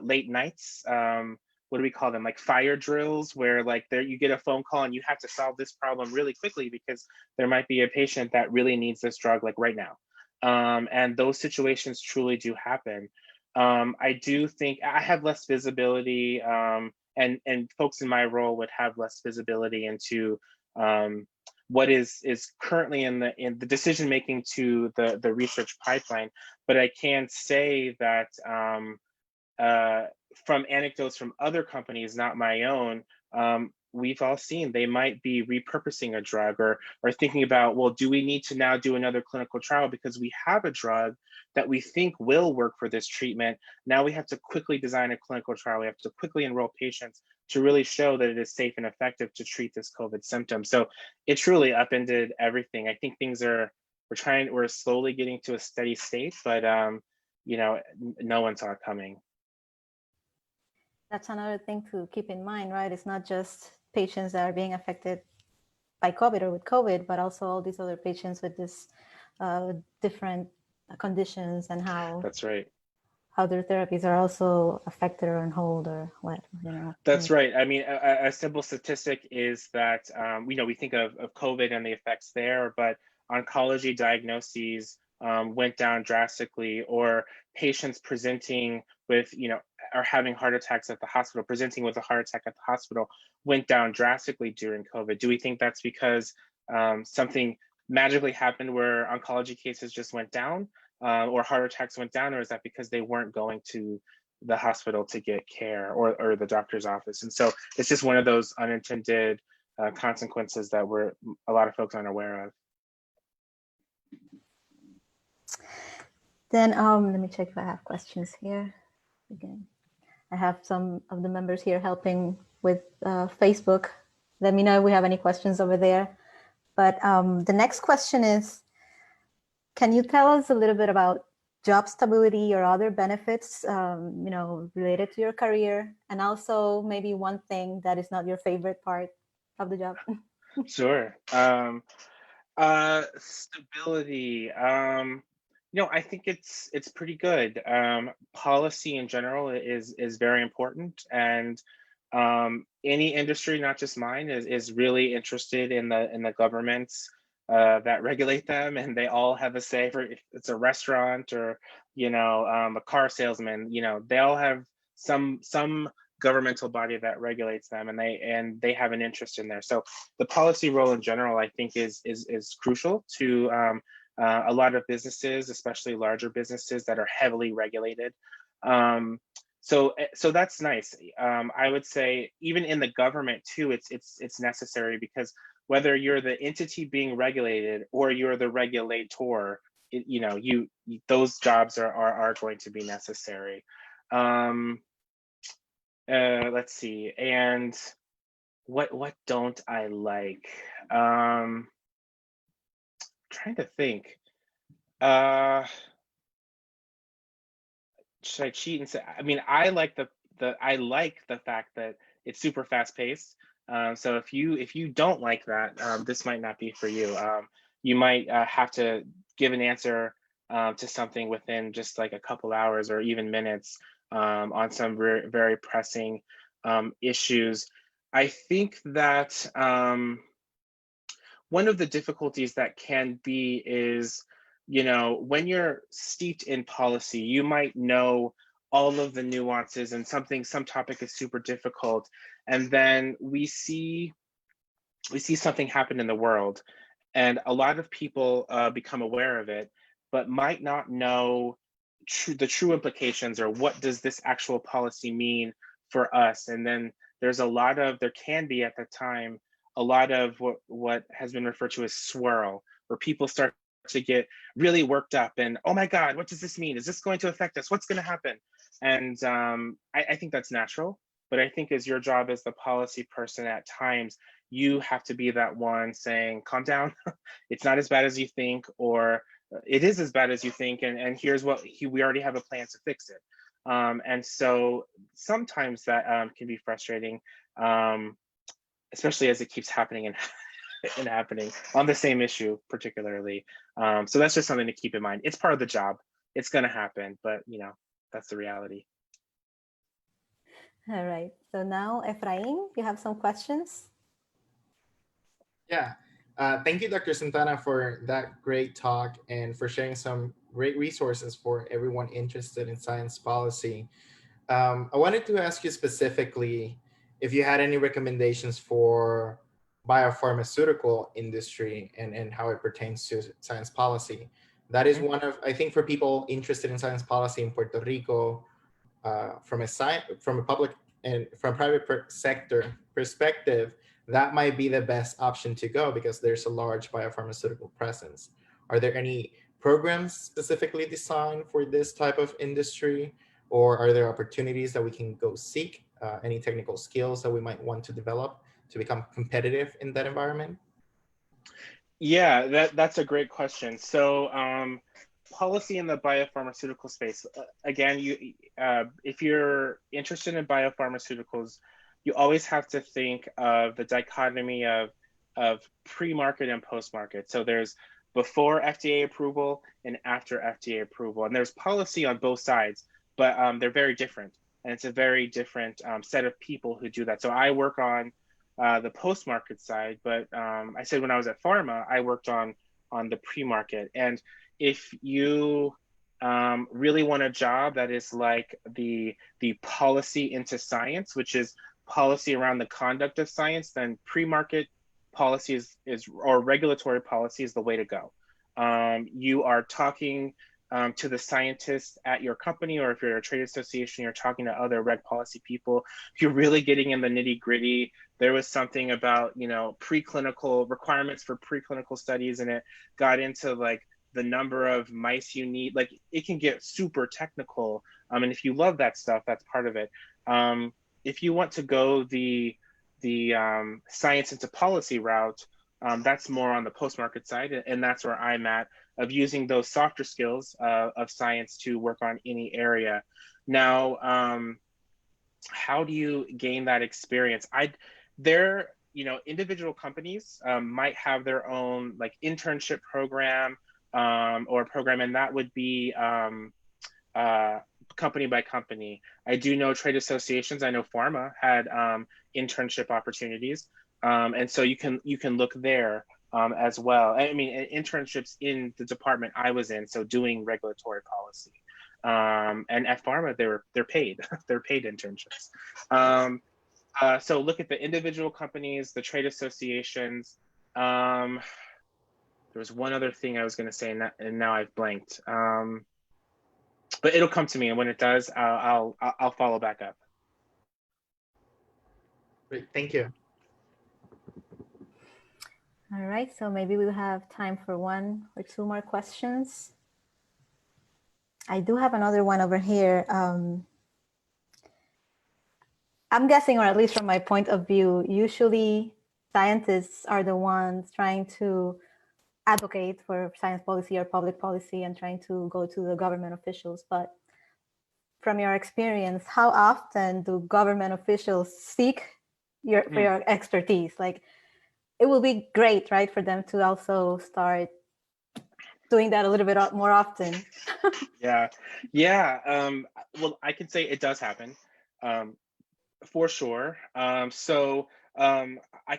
late nights. What do we call them? Like fire drills, where like there you get a phone call and you have to solve this problem really quickly because there might be a patient that really needs this drug like right now. And those situations truly do happen. I do think I have less visibility, and folks in my role would have less visibility into what is currently in the decision making to the research pipeline. But I can say that from anecdotes from other companies, not my own, we've all seen they might be repurposing a drug or thinking about, well, do we need to now do another clinical trial because we have a drug that we think will work for this treatment. Now we have to quickly design a clinical trial. We have to quickly enroll patients to really show that it is safe and effective to treat this COVID symptom. So it truly upended everything. I think things we're slowly getting to a steady state, but you know, no one saw it coming. That's another thing to keep in mind, right? It's not just patients that are being affected by COVID or with COVID, but also all these other patients with this different conditions and how that's right, how their therapies are also affected or on hold or what, you know. That's right. I mean, a simple statistic is that you know, we think of COVID and the effects there, but oncology diagnoses went down drastically, or patients presenting with, you know, are having heart attacks at the hospital, presenting with a heart attack at the hospital went down drastically during COVID. Do we think that's because something magically happened where oncology cases just went down or heart attacks went down, or is that because they weren't going to the hospital to get care or the doctor's office? And so it's just one of those unintended consequences that a lot of folks aren't aware of. Then let me check if I have questions here. Again, I have some of the members here helping with Facebook. Let me know if we have any questions over there. But the next question is, can you tell us a little bit about job stability or other benefits, you know, related to your career, and also maybe one thing that is not your favorite part of the job? Sure. Stability. You know, I think it's pretty good. Policy in general is very important, and any industry, not just mine, is really interested in the government's that regulate them, and they all have a say. For if it's a restaurant or a car salesman, they all have some governmental body that regulates them, and they have an interest in there. So the policy role in general, I think, is crucial to a lot of businesses, especially larger businesses that are heavily regulated. So that's nice. I would say even in the government too, it's necessary, because whether you're the entity being regulated or you're the regulator, those jobs are going to be necessary. Let's see. And what don't I like? Trying to think. Should I cheat and say? I mean, I like the fact that it's super fast paced. So if you don't like that, this might not be for you. You might have to give an answer to something within just like a couple hours or even minutes on some very, very pressing issues. I think that one of the difficulties that can be is, when you're steeped in policy, you might know all of the nuances, and some topic is super difficult, and then we see something happen in the world, and a lot of people become aware of it, but might not know the true implications, or what does this actual policy mean for us. And then there can be at the time a lot of what has been referred to as swirl, where people start to get really worked up and, oh my God, what does this mean? Is this going to affect us? What's going to happen? And I think that's natural, but I think as your job as the policy person, at times you have to be that one saying, calm down, it's not as bad as you think, or it is as bad as you think, and here's we already have a plan to fix it. And so sometimes that can be frustrating, especially as it keeps happening and happening on the same issue particularly. So that's just something to keep in mind. It's part of the job. It's going to happen, but that's the reality. All right. So now, Efrain, you have some questions? Yeah. Thank you, Dr. Santana, for that great talk and for sharing some great resources for everyone interested in science policy. I wanted to ask you specifically if you had any recommendations for biopharmaceutical industry and how it pertains to science policy. That is one of, I think, for people interested in science policy in Puerto Rico, from a public and from private sector perspective, that might be the best option to go because there's a large biopharmaceutical presence. Are there any programs specifically designed for this type of industry, or are there opportunities that we can go seek? Any technical skills that we might want to develop to become competitive in that environment? Yeah, that's a great question. So policy in the biopharmaceutical space, again, if you're interested in biopharmaceuticals, you always have to think of the dichotomy of pre-market and post-market. So there's before FDA approval and after FDA approval, and there's policy on both sides, but they're very different, and it's a very different set of people who do that. So I work on the post-market side, but I said when I was at pharma, I worked on the pre-market. And if you really want a job that is like the policy into science, which is policy around the conduct of science, then pre-market policy or regulatory policy is the way to go. You are talking to the scientists at your company, or if you're a trade association, you're talking to other reg policy people. You're really getting in the nitty gritty. There was something about, preclinical requirements for preclinical studies, and it got into like the number of mice you need. Like it can get super technical. And if you love that stuff, that's part of it. If you want to go the science into policy route, that's more on the post-market side, and that's where I'm at, of using those softer skills of science to work on any area. Now, how do you gain that experience? Individual companies might have their own like internship program or program, and that would be company by company. I do know trade associations. I know pharma had internship opportunities, and so you can look there. as well. I mean, internships in the department I was in, so doing regulatory policy. And at Pharma, they're paid. They're paid internships. So look at the individual companies, the trade associations. There was one other thing I was going to say, and now I've blanked. But it'll come to me, and when it does, I'll follow back up. Great, thank you. All right, so maybe we'll have time for one or two more questions. I do have another one over here. I'm guessing, or at least from my point of view, usually scientists are the ones trying to advocate for science policy or public policy and trying to go to the government officials. But from your experience, how often do government officials seek for your expertise? Like, it will be great, right, for them to also start doing that a little bit more often. Yeah. Well, I can say it does happen, for sure. I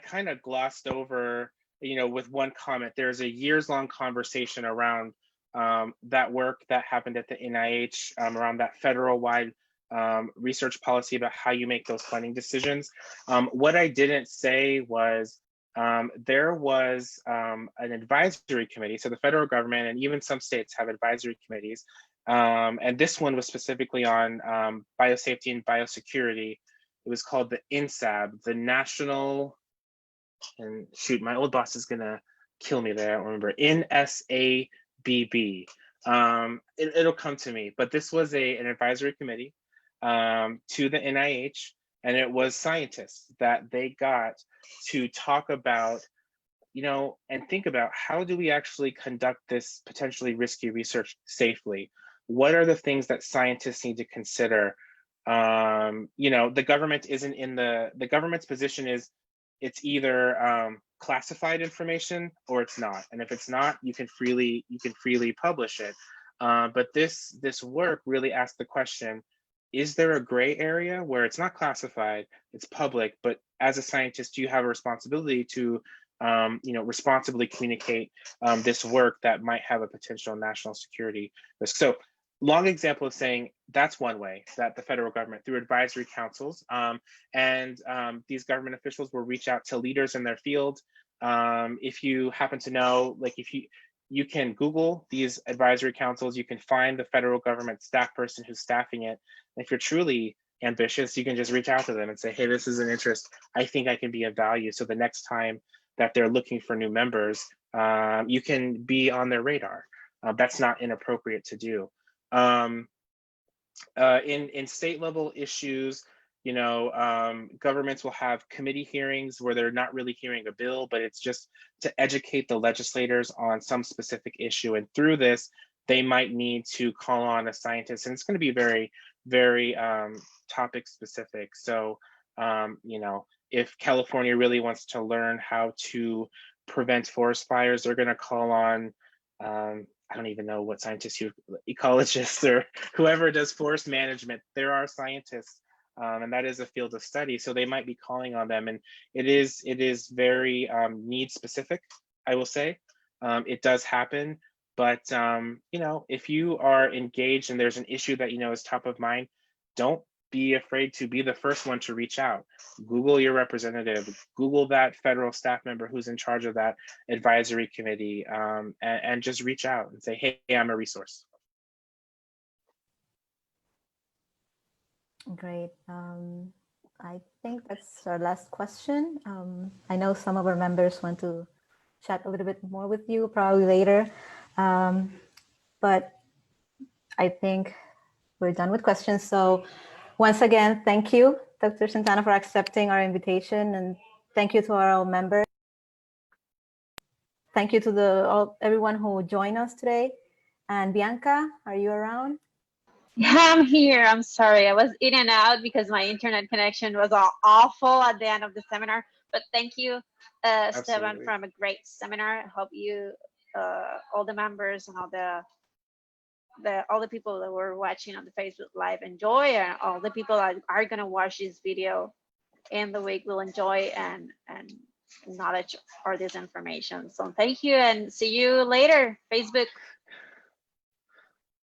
kind of glossed over, with one comment. There's a years-long conversation around that work that happened at the NIH, around that federal-wide research policy about how you make those funding decisions. What I didn't say was there was an advisory committee. So the federal government and even some states have advisory committees. And this one was specifically on biosafety and biosecurity. It was called the INSAB, the National, and shoot, my old boss is gonna kill me there, I don't remember, NSABB. It'll come to me, but this was an advisory committee to the NIH, and it was scientists that they got to talk about, and think about, how do we actually conduct this potentially risky research safely? What are the things that scientists need to consider? The government isn't in the government's position is it's either classified information or it's not. And if it's not, you can freely publish it. But this work really asked the question, is there a gray area where it's not classified, it's public, but as a scientist, you have a responsibility to responsibly communicate this work that might have a potential national security risk. So long example of saying that's one way that the federal government, through advisory councils, and these government officials will reach out to leaders in their field. If you happen to know, like if you can Google these advisory councils, you can find the federal government staff person who's staffing it. And if you're truly ambitious, you can just reach out to them and say, hey, this is an interest. I think I can be of value. So the next time that they're looking for new members, you can be on their radar. That's not inappropriate to do. In state level issues, governments will have committee hearings where they're not really hearing a bill, but it's just to educate the legislators on some specific issue. And through this, they might need to call on a scientist, and it's going to be very, very topic specific. So, if California really wants to learn how to prevent forest fires, they're going to call on I don't even know what scientists, ecologists or whoever does forest management. There are scientists, and that is a field of study. So they might be calling on them, and it is very need specific, I will say. It does happen, but if you are engaged and there's an issue that is top of mind, don't be afraid to be the first one to reach out. Google your representative, Google that federal staff member who's in charge of that advisory committee, and just reach out and say, hey, I'm a resource. Great. I think that's our last question. I know some of our members want to chat a little bit more with you probably later, but I think we're done with questions. So once again, thank you, Dr. Santana, for accepting our invitation, and thank you to our members. Thank you to everyone who joined us today. And Bianca, are you around? Yeah, I'm here. I'm sorry. I was in and out because my internet connection was all awful at the end of the seminar. But thank you, Estevan, from a great seminar. I hope you, all the members and all the people that were watching on the Facebook Live enjoy, and all the people that are going to watch this video in the week will enjoy and knowledge or this information. So thank you and see you later, Facebook.